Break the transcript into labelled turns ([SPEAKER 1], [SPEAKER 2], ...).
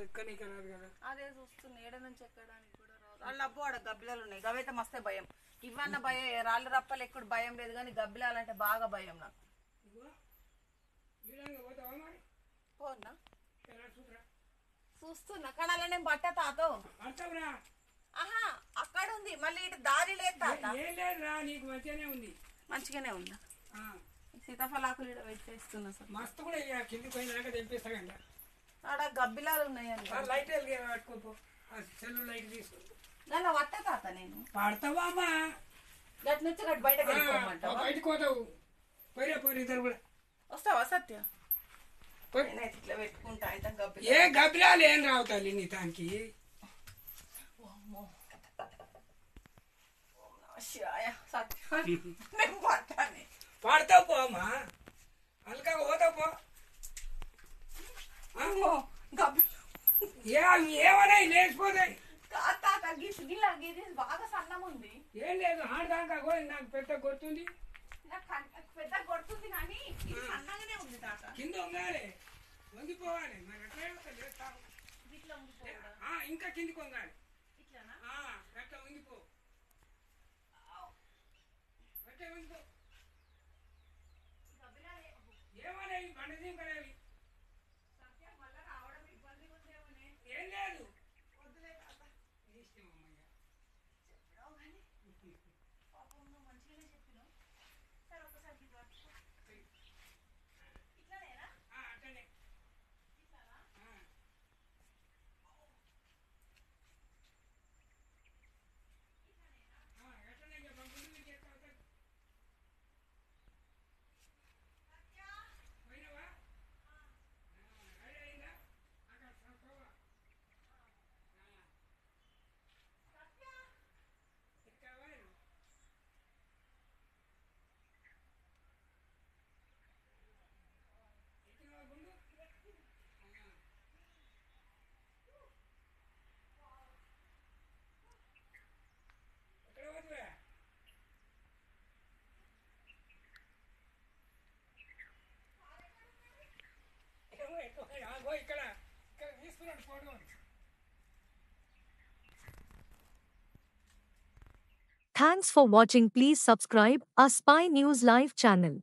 [SPEAKER 1] ఎక్కడికి రాదు కదా.
[SPEAKER 2] అదే చూస్తున్నా ఏడ నుంచి ఎక్కడానికి కూడా రాదు. వాళ్ళు అబ్బో ఆడ గబ్బిలాలు ఉన్నాయి, గవైతే మస్తే భయం. ఇవన్న భయం, రాళ్ళ రప్పలు ఎక్కువ భయం లేదు కానీ గబ్బిలాలంటే బాగా భయం నాకు. పోనా చూస్తున్నా కానీ అలా నేను బట్ట తాతో. ఆహా అక్కడ ఉంది, మళ్ళీ ఇటు దారి లేదు తాత.
[SPEAKER 1] మంచిగానే ఉంది.
[SPEAKER 2] మంచిగానే ఉందా? సీతాఫలాకులు ఇక్కడ పెట్టేస్తున్నా సార్.
[SPEAKER 1] మస్తు కూడా కిందికి పోయినాక తెంపేస్తాగండి.
[SPEAKER 2] ఆడ గబ్బిలాలు ఉన్నాయండి.
[SPEAKER 1] లైట్ పట్టుకోపో, సెల్ లైట్ తీసుకో.
[SPEAKER 2] నన్ను పట్ట తాత నేను
[SPEAKER 1] పడతావా అమ్మా?
[SPEAKER 2] గట్టి నుంచి గట్టి బయటకు వెళ్ళిపోమంటావా?
[SPEAKER 1] బయటకు పోతావు. పోయిరా ఇద్దరు కూడా.
[SPEAKER 2] వస్తావా సత్య? ఇట్లా పెట్టుకుంటా అయితే గబ్బిలా.
[SPEAKER 1] ఏ గబ్బిలాలు ఏం రావుతాయి నీ దానికి? పడతావు పో అమ్మా, అల్కా పోతావు పో. ఏమన్నా లేచిపోతాయి.
[SPEAKER 2] బాగా సన్నం ఉంది.
[SPEAKER 1] ఏం లేదు ఆడదాకా నాకు పెద్ద కొడుతుంది.
[SPEAKER 2] పెద్ద కొడుతుంది కానీ సన్నగానే ఉంది తాత.
[SPEAKER 1] కింద వంగాలి, వంగిపోవాలి. మరి ఎట్లా లేస్తావు? ఇంకా కిందికి వంగాలి. ఎట్లా వంగిపో, ఎట్లా వంగిపో. ఏమన్నా బండి దింపలేవి. ఏం లేదు
[SPEAKER 3] Thanks for watching. Please subscribe our Spy News Live channel.